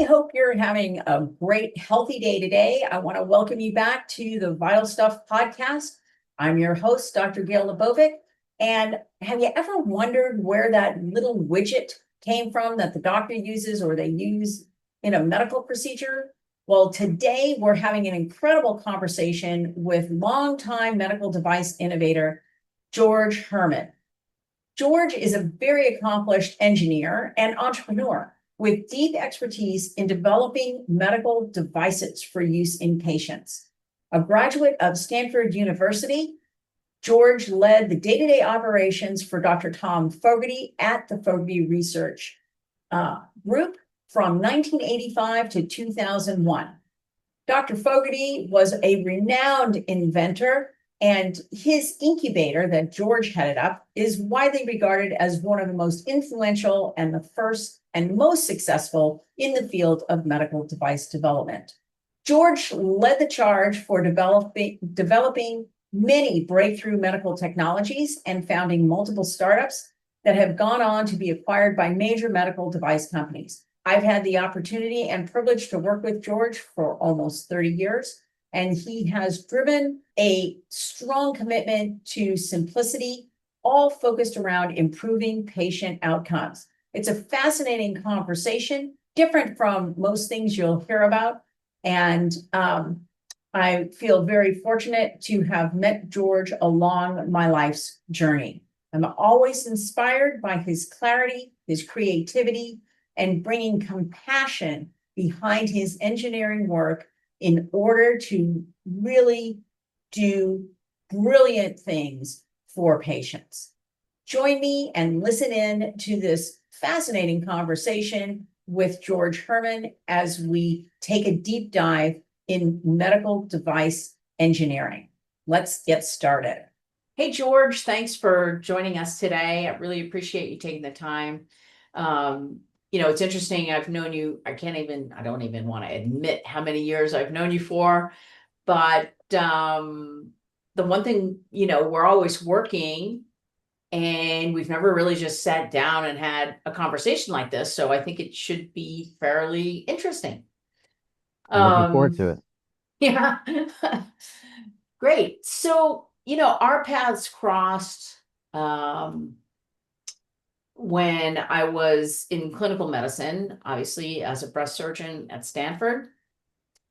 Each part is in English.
I hope you're having a great, healthy day today. I want to welcome you back to the Vital Stuff podcast. I'm your host, Dr. Gail Lebovic. And have you ever wondered where that little widget came from that the doctor uses or they use in a medical procedure? Well, today we're having an incredible conversation with longtime medical device innovator, George Hermann. George is a very accomplished engineer and entrepreneur with deep expertise in developing medical devices for use in patients. A graduate of Stanford University, George led the day-to-day operations for Dr. Tom Fogarty at the Fogarty Research Group from 1985 to 2001. Dr. Fogarty was a renowned inventor, and his incubator that George headed up is widely regarded as one of the most influential and the first and most successful in the field of medical device development. George led the charge for developing many breakthrough medical technologies and founding multiple startups that have gone on to be acquired by major medical device companies. I've had the opportunity and privilege to work with George for almost 30 years, and he has driven a strong commitment to simplicity, all focused around improving patient outcomes. It's a fascinating conversation, different from most things you'll hear about. And I feel very fortunate to have met George along my life's journey. I'm always inspired by his clarity, his creativity, and bringing compassion behind his engineering work in order to really do brilliant things for patients. Join me and listen in to this fascinating conversation with George Hermann as we take a deep dive in medical device engineering. Let's get started. Hey, George, thanks for joining us today. I really appreciate you taking the time. It's interesting. I've known you, I don't even want to admit how many years I've known you for, but the one thing, we're always working and we've never really just sat down and had a conversation like this. So I think it should be fairly interesting. I'm looking forward to it. Yeah. Great. So, our paths crossed when I was in clinical medicine, obviously as a breast surgeon at Stanford.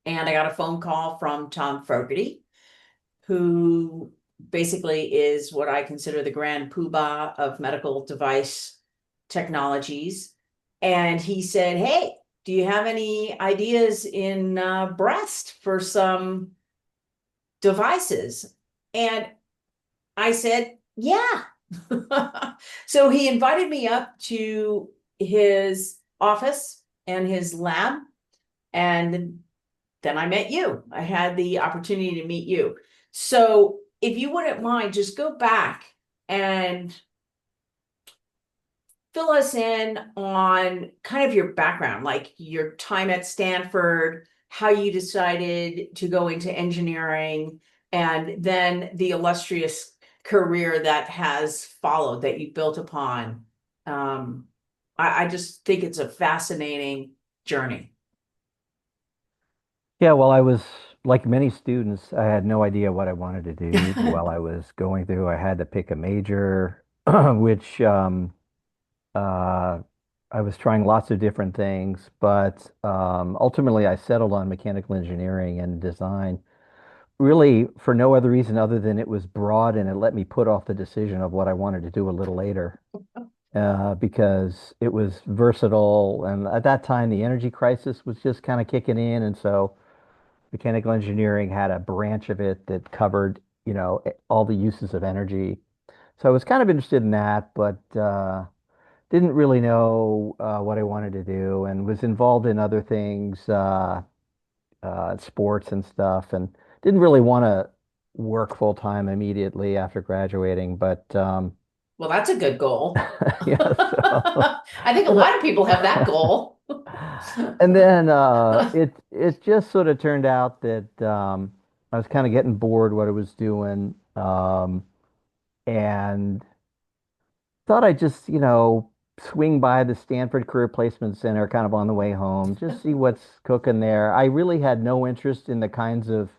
And I got a phone call from Tom Fogarty, who basically is what I consider the grand poobah of medical device technologies. And he said, hey, do you have any ideas in breast for some devices? And I said, yeah. So he invited me up to his office and his lab, and then I met you. I had the opportunity to meet you. So if you wouldn't mind, just go back and fill us in on kind of your background, like your time at Stanford, how you decided to go into engineering, and then the illustrious career that has followed that you built upon. I just think it's a fascinating journey. Yeah, well, I was like many students, I had no idea what I wanted to do while I was going through. I had to pick a major, which uh, I was trying lots of different things, but ultimately I settled on mechanical engineering and design, really for no other reason other than it was broad and it let me put off the decision of what I wanted to do a little later. Because it was versatile. And at that time, the energy crisis was just kind of kicking in. And so mechanical engineering had a branch of it that covered, all the uses of energy. So I was kind of interested in that, but didn't really know what I wanted to do and was involved in other things, sports and stuff, and didn't really want to work full time immediately after graduating. But Well, that's a good goal. yeah, so. I think a lot of people have that goal. And then it just sort of turned out that I was kind of getting bored what I was doing, and thought I'd just, swing by the Stanford Career Placement Center kind of on the way home, just see what's cooking there. I really had no interest in the kinds of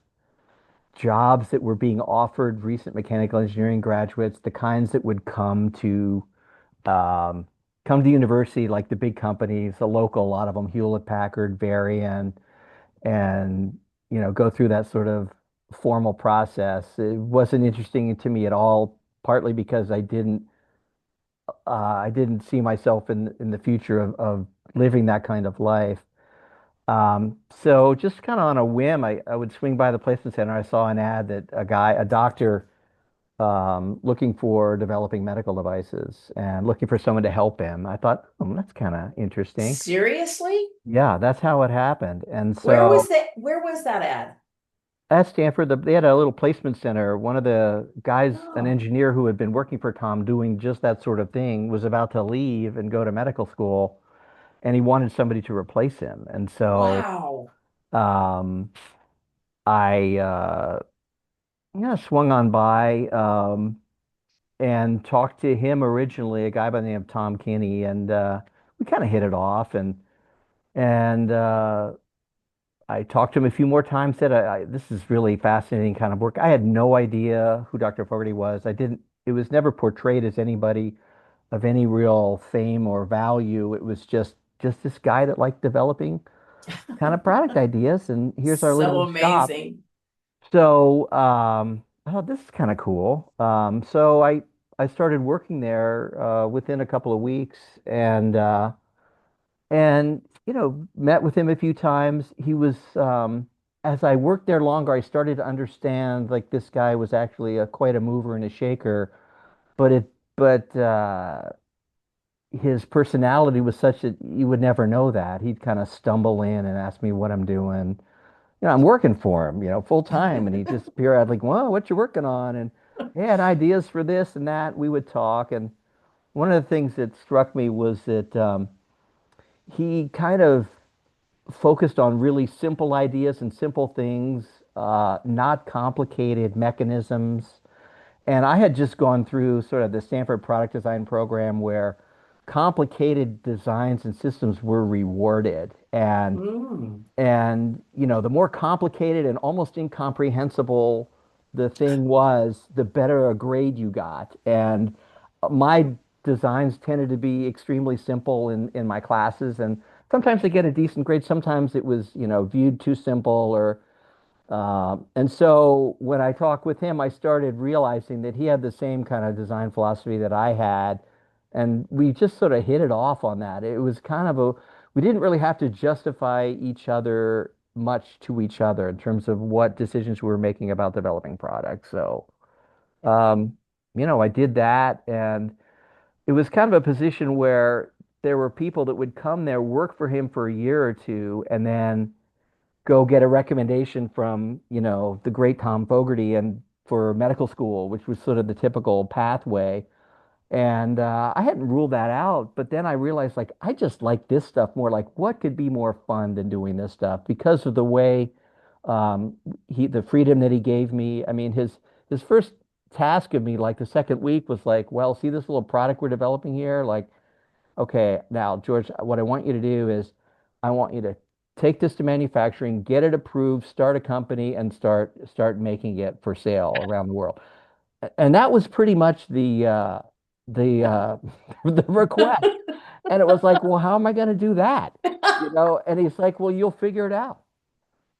jobs that were being offered recent mechanical engineering graduates, the kinds that would um, come to university, like the big companies, the local, a lot of them, Hewlett Packard, Varian, and go through that sort of formal process. It wasn't interesting to me at all, partly because I didn't see myself in the future of living that kind of life. So just kind of on a whim, I would swing by the placement center. I saw an ad that a doctor, looking for developing medical devices and looking for someone to help him. I thought, oh, that's kind of interesting. Seriously? Yeah, that's how it happened. And so Where was that at? at Stanford, they had a little placement center. One of the guys, an Oh, engineer who had been working for Tom doing just that sort of thing, was about to leave and go to medical school, and he wanted somebody to replace him. And so wow. um, I yeah, swung on by and talked to him originally, a guy by the name of Tom Kinney, and we kind of hit it off. And I talked to him a few more times. Said, "This is really fascinating kind of work." I had no idea who Dr. Fogarty was. I didn't. It was never portrayed as anybody of any real fame or value. It was just this guy that liked developing kind of product ideas. And here's our So little shop. amazing. So I thought this is kind of cool. So I started working there within a couple of weeks, and met with him a few times. He was as I worked there longer, I started to understand like this guy was actually quite a mover and a shaker, but his personality was such that you would never know that. He'd kind of stumble in and ask me what I'm doing. I'm working for him, full time, and he just appear out like, "Well, what you working on?" And he had ideas for this and that. We would talk, and one of the things that struck me was that he kind of focused on really simple ideas and simple things, not complicated mechanisms. And I had just gone through sort of the Stanford product design program where complicated designs and systems were rewarded. Mm. And the more complicated and almost incomprehensible the thing was, the better a grade you got. And my designs tended to be extremely simple in my classes, and sometimes they get a decent grade. Sometimes it was, viewed too simple or and so when I talked with him, I started realizing that he had the same kind of design philosophy that I had. And we just sort of hit it off on that. It was kind of we didn't really have to justify each other much to each other in terms of what decisions we were making about developing products. So, um, I did that. And it was kind of a position where there were people that would come there, work for him for a year or two, and then go get a recommendation from, the great Tom Fogarty and for medical school, which was sort of the typical pathway. And I hadn't ruled that out, but then I realized like I just like this stuff more. Like what could be more fun than doing this stuff because of the way um, the freedom that he gave me. I mean, his first task of me, like the second week, was like, well, see this little product we're developing here, like okay, now, George, what I want you to do is I want you to take this to manufacturing, get it approved, start a company, and start making it for sale around the world. And that was pretty much the the request. And it was like, well, how am I going to do that? And he's like, well, you'll figure it out.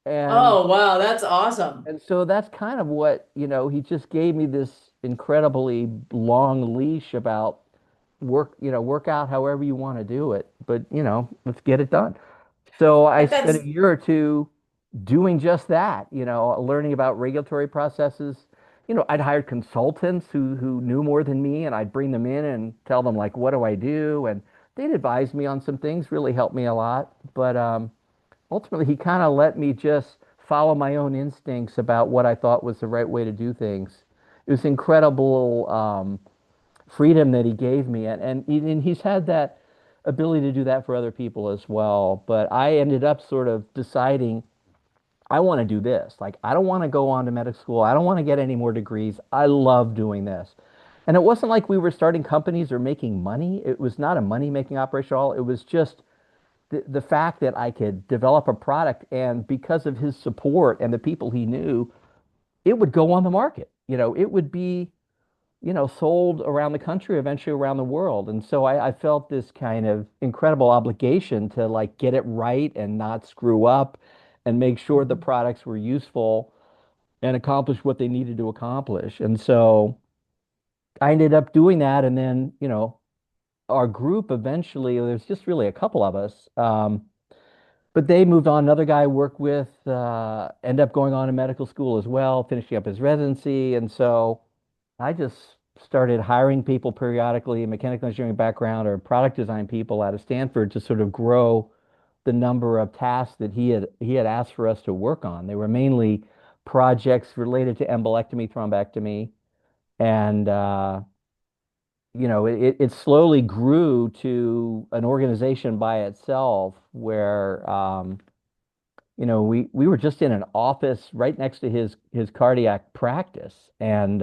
And Oh, wow, that's awesome. and so that's kind of what, he just gave me this incredibly long leash about work out however you want to do it, but let's get it done. So I spent That's a year or two doing just that, learning about regulatory processes. I'd hired consultants who knew more than me, and I'd bring them in and tell them like, what do I do? And they'd advise me on some things, really helped me a lot. But ultimately, he kind of let me just follow my own instincts about what I thought was the right way to do things. It was incredible. Freedom that he gave me, and he's had that ability to do that for other people as well. But I ended up sort of deciding I want to do this. Like I don't want to go on to medical school. I don't want to get any more degrees. I love doing this. And it wasn't like we were starting companies or making money. It was not a money-making operation at all. It was just the fact that I could develop a product, and because of his support and the people he knew, it would go on the market. It would be, sold around the country, eventually around the world. And so I felt this kind of incredible obligation to like get it right and not screw up and make sure the Mhm. products were useful and accomplish what they needed to accomplish. And so I ended up doing that. And then, our group eventually, there's just really a couple of us. But they moved on. Another guy I worked with ended up going on to medical school as well, finishing up his residency. And so I just started hiring people periodically, a mechanical engineering background or product design people out of Stanford to sort of grow the number of tasks that he had asked for us to work on. They were mainly projects related to embolectomy, thrombectomy, and it slowly grew to an organization by itself where we were just in an office right next to his cardiac practice, and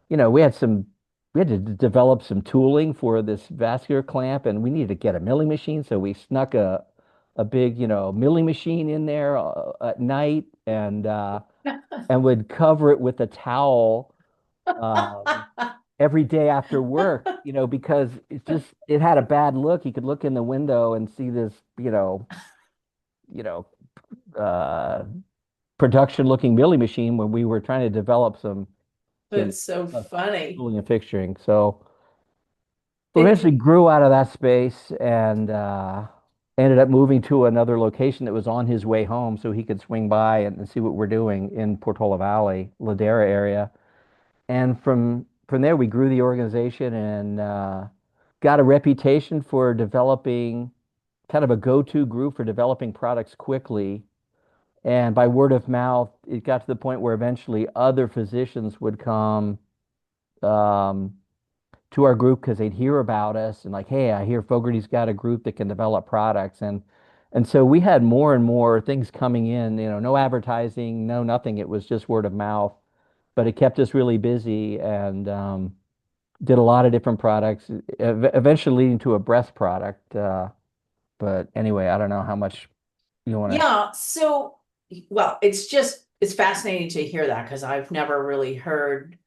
we had to develop some tooling for this vascular clamp, and we needed to get a milling machine, so we snuck a big milling machine in there at night, and would cover it with a towel um, every day after work, because it had a bad look. You could look in the window and see this, you know, uh, production looking milling machine when we were trying to develop some That's so uh, funny. tooling and fixturing. So we It's eventually grew out of that space and ended up moving to another location that was on his way home so he could swing by and see what we're doing in Portola Valley, Ladera area. And from there, we grew the organization and got a reputation for developing kind of a go-to group for developing products quickly. And by word of mouth, it got to the point where eventually other physicians would come um, to our group because they'd hear about us and like, hey, I hear Fogarty's got a group that can develop products. And so we had more and more things coming in, no advertising, no nothing. It was just word of mouth, but it kept us really busy and did a lot of different products, eventually leading to a breast product. But anyway, I don't know how much you want to. Yeah, so well, it's fascinating to hear that because I've never really heard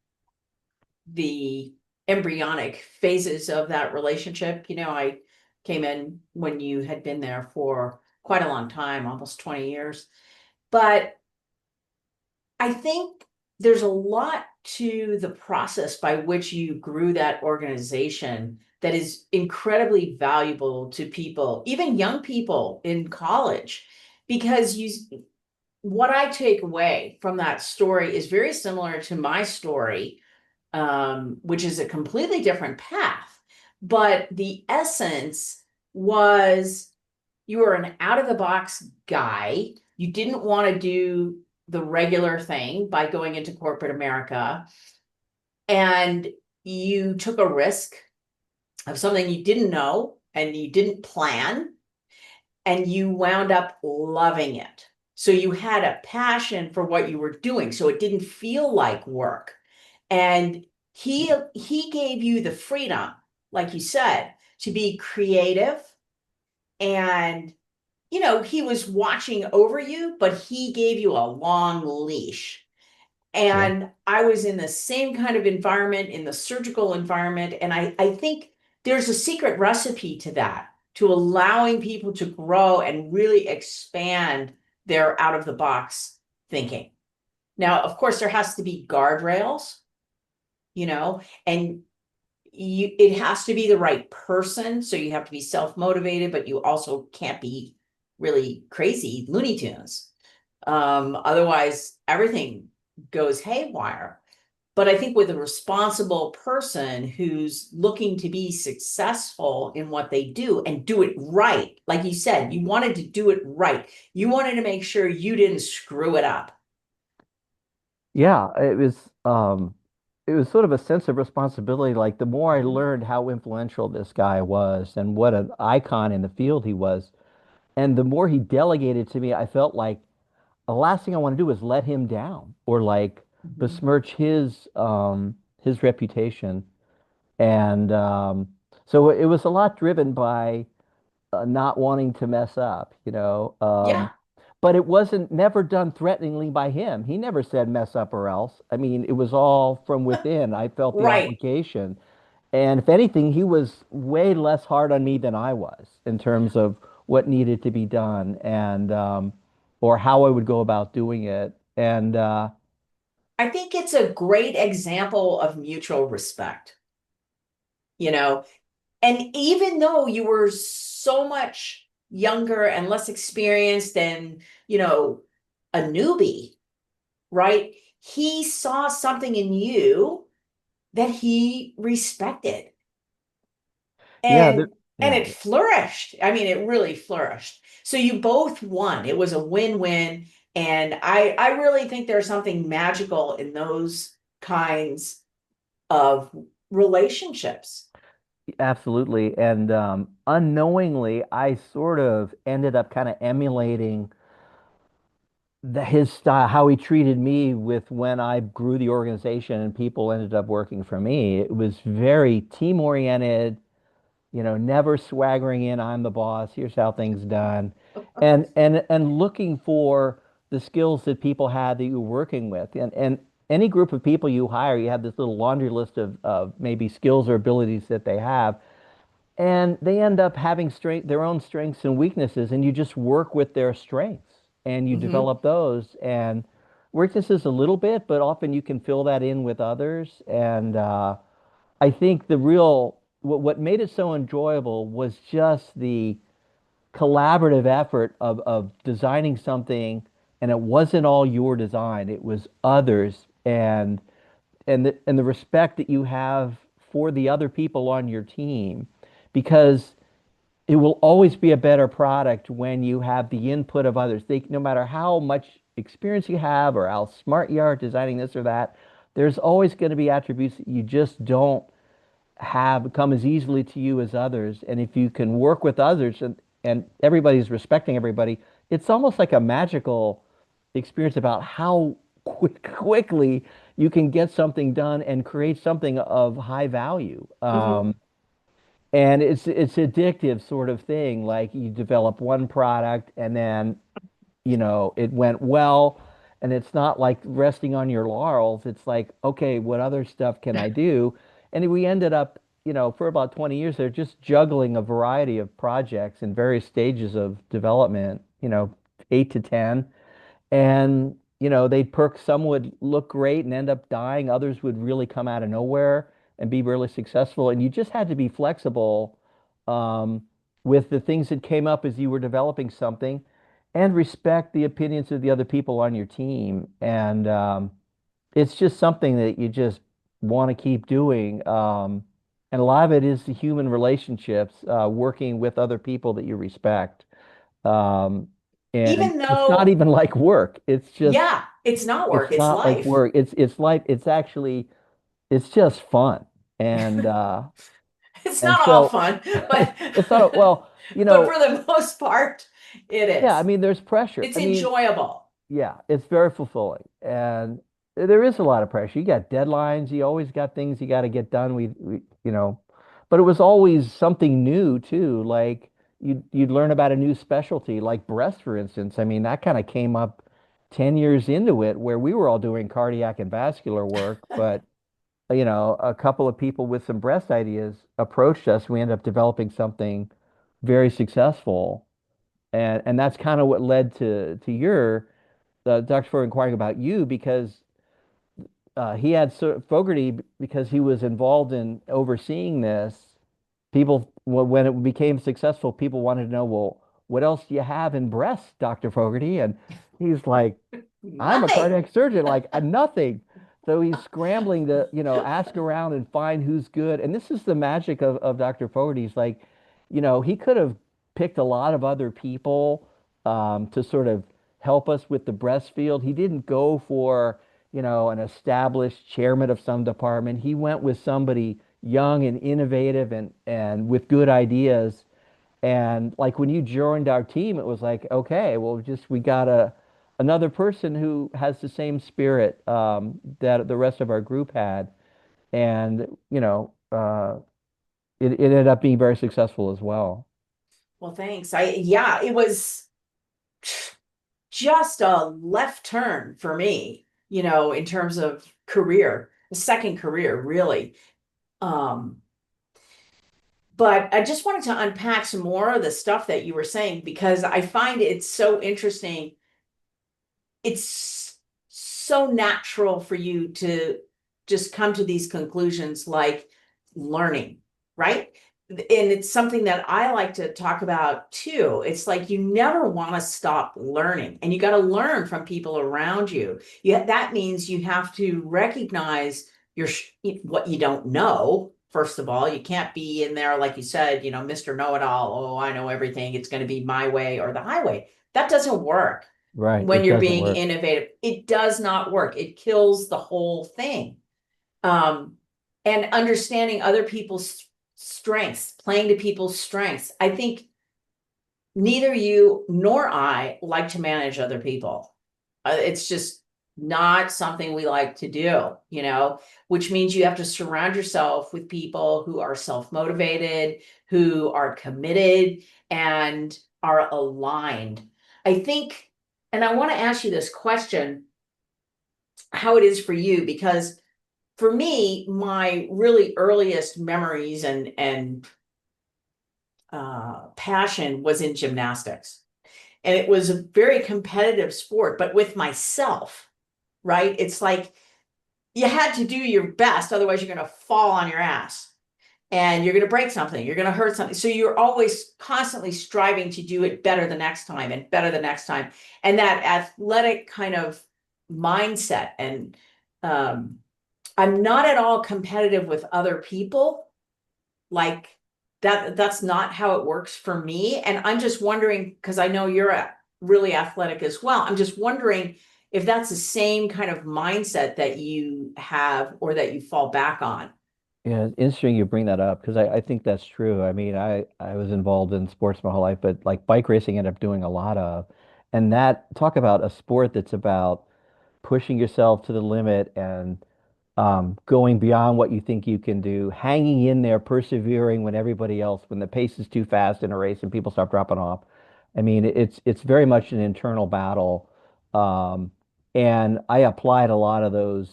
the embryonic phases of that relationship. I came in when you had been there for quite a long time, almost 20 years. But I think there's a lot to the process by which you grew that organization that is incredibly valuable to people, even young people in college, because what I take away from that story is very similar to my story, which is a completely different path. But the essence was you were an out of the box guy. You didn't want to do the regular thing by going into corporate America. And you took a risk of something you didn't know and you didn't plan, and you wound up loving it. So you had a passion for what you were doing. So it didn't feel like work. And he gave you the freedom, like you said, to be creative. And he was watching over you, but he gave you a long leash. Yeah. And I was in the same kind of environment, in the surgical environment. And I think there's a secret recipe to that, to allowing people to grow and really expand their out of the box thinking. Now, of course, there has to be guardrails, and it has to be the right person. So you have to be self-motivated, but you also can't be really crazy Looney Tunes. Otherwise, everything goes haywire. But I think with a responsible person who's looking to be successful in what they do and do it right, like you said, you wanted to do it right. You wanted to make sure you didn't screw it up. Yeah, it was sort of a sense of responsibility. Like the more I learned how influential this guy was and what an icon in the field he was, and the more he delegated to me, I felt like the last thing I want to do is let him down or like Mhm. besmirch his reputation. And so it was a lot driven by not wanting to mess up, you know. Yeah, But it wasn't never done threateningly by him. He never said mess up or else. I mean, it was all from within. I felt the right. obligation. And if anything, he was way less hard on me than I was in terms of what needed to be done and or how I would go about doing it. And I think it's a great example of mutual respect, you know. And even though you were so much younger and less experienced and, you know, a newbie, right? He saw something in you that he respected. yeah, And yeah. it flourished. I mean, it really flourished. So you both won. It was a win-win. And I really think there's something magical in those kinds of relationships. Absolutely. And unknowingly, I sort of ended up kind of emulating his style, how he treated me with when I grew the organization and people ended up working for me. It was very team oriented, you know, never swaggering in, I'm the boss, here's how things done. And looking for the skills that people had that you were working with. And any group of people you hire, you have this little laundry list of maybe skills or abilities that they have. And they end up having their own strengths and weaknesses, and you just work with their strengths and you Hmm. develop those. And weaknesses a little bit, but often you can fill that in with others. And I think what made it so enjoyable was just the collaborative effort of designing something, and it wasn't all your design, it was others, and the respect that you have for the other people on your team, because it will always be a better product when you have the input of others. No matter how much experience you have or how smart you are at designing this or that, there's always going to be attributes that you just don't have come as easily to you as others. And if you can work with others and everybody's respecting everybody, it's almost like a magical experience about how quickly you can get something done and create something of high value. Hmm. And it's addictive sort of thing. Like you develop one product and then, you know, it went well, and it's not like resting on your laurels. It's like, okay, what other stuff can I do? And we ended up, you know, for about 20 years there, just juggling a variety of projects in various stages of development, you know, 8 to 10. And, you know, they'd perk. Some would look great and end up dying. Others would really come out of nowhere and be really successful. And you just had to be flexible um, with the things that came up as you were developing something and respect the opinions of the other people on your team. And it's just something that you just want to keep doing. And a lot of it is the human relationships, working with other people that you respect. Um, and Even it's not though, even like work. It's just, yeah, it's not work, it's it's not like life. work. It's life. It's actually, it's just fun. And It's and not all so fun, but it's not well, you but for know, the most part, it yeah, I is. mean, there's pressure. It's I mean, enjoyable. yeah, it's very fulfilling. And there is a lot of pressure. You got deadlines, you always got things you got to get done. You know, but it was always something new too. Like you'd learn about a new specialty, like breast, for instance. I mean, that kind of came up 10 years into it where we were all doing cardiac and vascular work, but you know, a couple of people with some breast ideas approached us. We ended up developing something very successful. And that's kind of what led to your Dr. Ford inquiring about you, because he had Fogarty, because he was involved in overseeing this. People, when it became successful, people wanted to know, well, what else do you have in breast, Dr. Fogarty? And he's like, I'm a Nothing. cardiac surgeon, like nothing. So he's scrambling to, you know, ask around and find who's good. And this is the magic of Dr. Fogarty. He's like, you know, he could have picked a lot of other people to sort of help us with the breast field. He didn't go for, you know, an established chairman of some department. He went with somebody young and innovative and with good ideas. And like when you joined our team, it was like, okay, well, just we got another person who has the same spirit that the rest of our group had. and it ended up being very successful as well. Well, thanks. Yeah, it was just a left turn for me, in terms of career, the second career, really. Um, but I just wanted to unpack some more of the stuff that you were saying because I find it so interesting. It's so natural for you to just come to these conclusions like learning, right? And it's something that I like to talk about too. It's like you never want to stop learning and you got to learn from people around you. Yeah, that means you have to recognize your what you don't know. First of all, you can't be in there, like you said, Mr. Know-it-all. Oh, I know everything. It's going to be my way or the highway. That doesn't work Right. when It you're doesn't being work. innovative. It does not work. It kills the whole thing. Um, and understanding other people's strengths, playing to people's strengths. I think neither you nor I like to manage other people. It's just not something we like to do, which means you have to surround yourself with people who are self-motivated, who are committed, and are aligned. I think, and I want to ask you this question, how it is for you, because for me, my really earliest memories and passion was in gymnastics. And it was a very competitive sport, but with myself, right? It's like you had to do your best, otherwise you're going to fall on your ass and you're going to break something, you're going to hurt something. So you're always constantly striving to do it better the next time and better the next time. And that athletic kind of mindset. And I'm not at all competitive with other people. Like that's not how it works for me. And I'm just wondering, because I know you're really athletic as well. I'm just wondering if that's the same kind of mindset that you have or that you fall back on. Yeah, it's interesting you bring that up because I think that's true. I mean, I was involved in sports my whole life, but like bike racing ended up doing a lot of, and that talk about a sport that's about pushing yourself to the limit and going beyond what you think you can do, hanging in there, persevering when everybody else, when the pace is too fast in a race and people start dropping off. I mean, it's very much an internal battle, um, and I applied a lot of those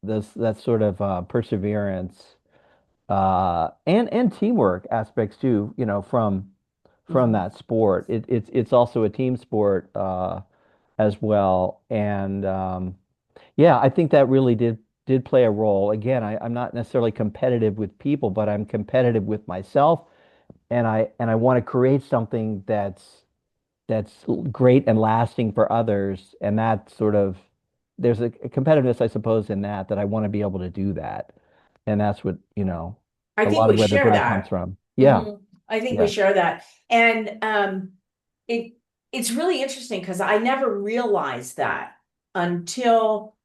that sort of perseverance and teamwork aspects too. From Mhm. that sport. It's also a team sport as well, and yeah, I think that really did play a role. Again, I'm not necessarily competitive with people, but I'm competitive with myself, and I want to create something that's great and lasting for others. And that sort of there's a competitiveness, I suppose, in that I want to be able to do that, and that's what I a think lot of we where the share drive comes that. from. Yeah, Mhm. I think we yeah, share that. And it it's really interesting because I never realized that until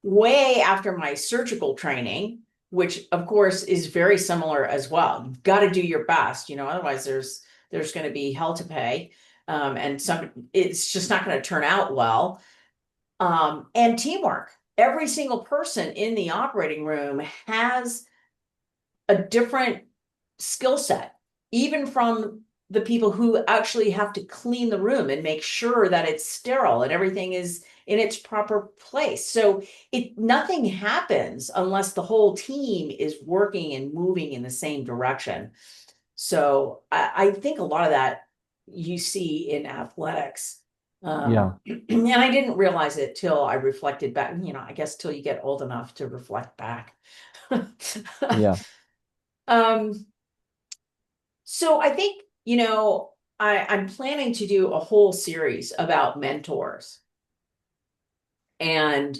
way after my surgical training, which of course is very similar as well. You've got to do your best, otherwise there's going to be hell to pay. And it's just not going to turn out well. And teamwork. Every single person in the operating room has a different skill set, even from the people who actually have to clean the room and make sure that it's sterile and everything is in its proper place. So nothing happens unless the whole team is working and moving in the same direction. So I think a lot of that you see in athletics. yeah, And I didn't realize it till I reflected back, I guess till you get old enough to reflect back. yeah. Um, so I think, I'm planning to do a whole series about mentors. And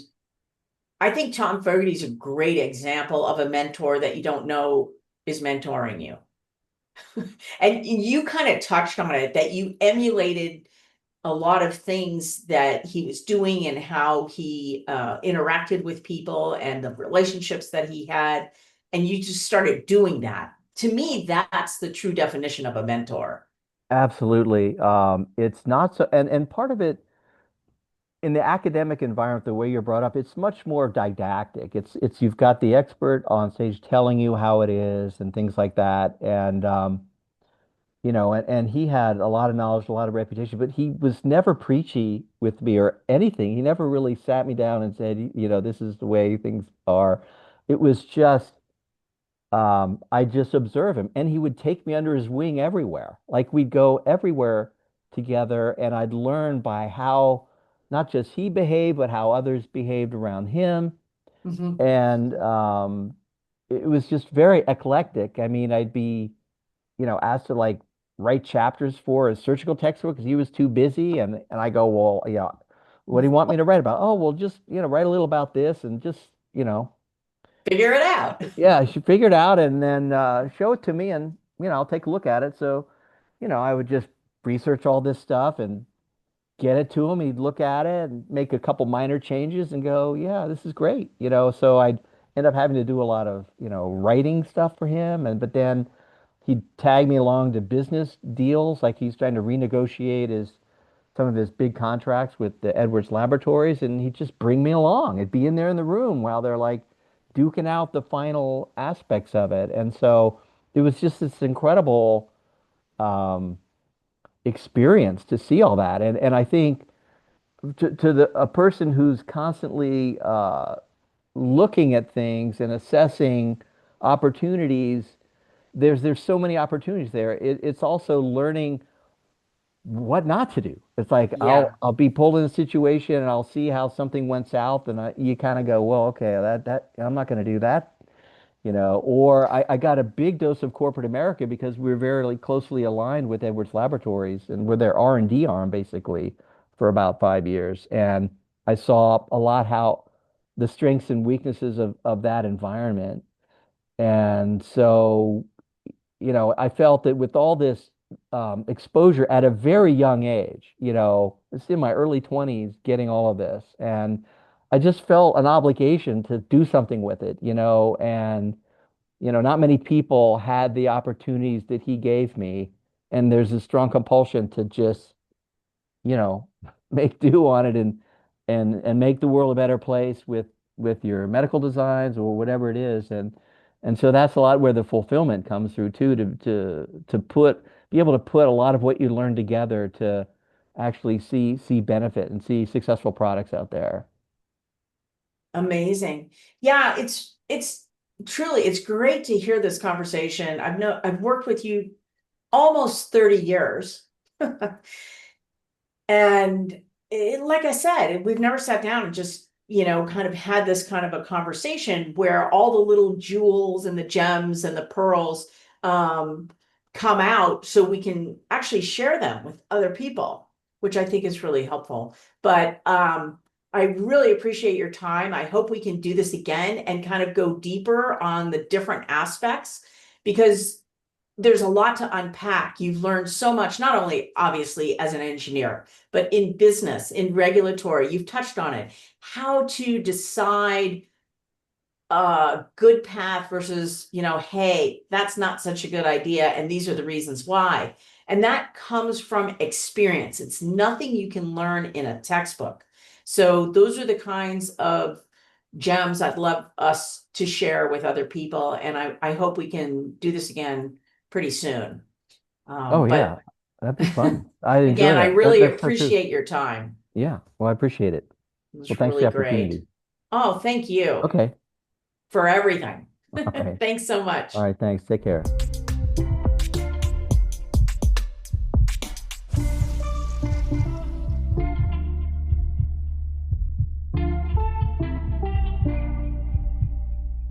I think Tom Fogarty is a great example of a mentor that you don't know is mentoring you. And you kind of touched on it, that you emulated a lot of things that he was doing and how he interacted with people and the relationships that he had. And you just started doing that. To me, that's the true definition of a mentor. Absolutely. It's not so, and part of it. in the academic environment, the way you're brought up, it's much more didactic. It's you've got the expert on stage telling you how it is and things like that. And and he had a lot of knowledge, a lot of reputation, but he was never preachy with me or anything. He never really sat me down and said, this is the way things are. It was just I just observe him, and he would take me under his wing everywhere. Like we'd go everywhere together, and I'd learn by how not just he behaved, but how others behaved around him. Mhm. And it was just very eclectic. I mean, I'd be, asked to like write chapters for a surgical textbook because he was too busy, and I go, well, yeah, what do you want me to write about? Oh, well, just write a little about this, and just you know Figure it out. Yeah, she figured out and then show it to me and I'll take a look at it. So, I would just research all this stuff and get it to him. He'd look at it and make a couple minor changes and go, yeah, this is great. So I'd end up having to do a lot of, writing stuff for him. And but then he'd tag me along to business deals, like he's trying to renegotiate some of his big contracts with the Edwards Laboratories, and he'd just bring me along. It'd be in there in the room while they're like duking out the final aspects of it. And so it was just this incredible um, experience to see all that. And I think to a person who's constantly looking at things and assessing opportunities, there's so many opportunities there. It's also learning what not to do. It's like Yeah. I'll be pulled in a situation and I'll see how something went south, and you kind of go, well, okay, that I'm not going to do that, Or I got a big dose of corporate America because we're very closely aligned with Edwards Laboratories, and we're their R&D arm basically for about 5 years, and I saw a lot how the strengths and weaknesses of that environment, and so I felt that with all this exposure at a very young age, it's in my early 20s getting all of this. And I just felt an obligation to do something with it, and, not many people had the opportunities that he gave me. And there's a strong compulsion to just you know, make do on it and make the world a better place with your medical designs or whatever it is. And so that's a lot where the fulfillment comes through too, to be able to put a lot of what you learn together to actually see benefit and see successful products out there. Amazing. Yeah, it's truly it's great to hear this conversation. I've worked with you almost 30 years. And like I said, we've never sat down and just, kind of had this kind of a conversation where all the little jewels and the gems and the pearls um, come out so we can actually share them with other people, which I think is really helpful. But I really appreciate your time. I hope we can do this again and kind of go deeper on the different aspects because there's a lot to unpack. You've learned so much, not only obviously as an engineer, but in business, in regulatory, you've touched on it, how to decide a good path versus, hey, that's not such a good idea. And these are the reasons why. And that comes from experience. It's nothing you can learn in a textbook. So those are the kinds of gems I'd love us to share with other people. And I hope we can do this again pretty soon. Oh But yeah, that'd be fun. I enjoy again, I that. really That's such a appreciate your time. Yeah. Well, I appreciate it. It Well, was thanks for really the great. opportunity. Oh, thank you Okay. for everything. All right. Thanks so much. All right. Thanks. Take care.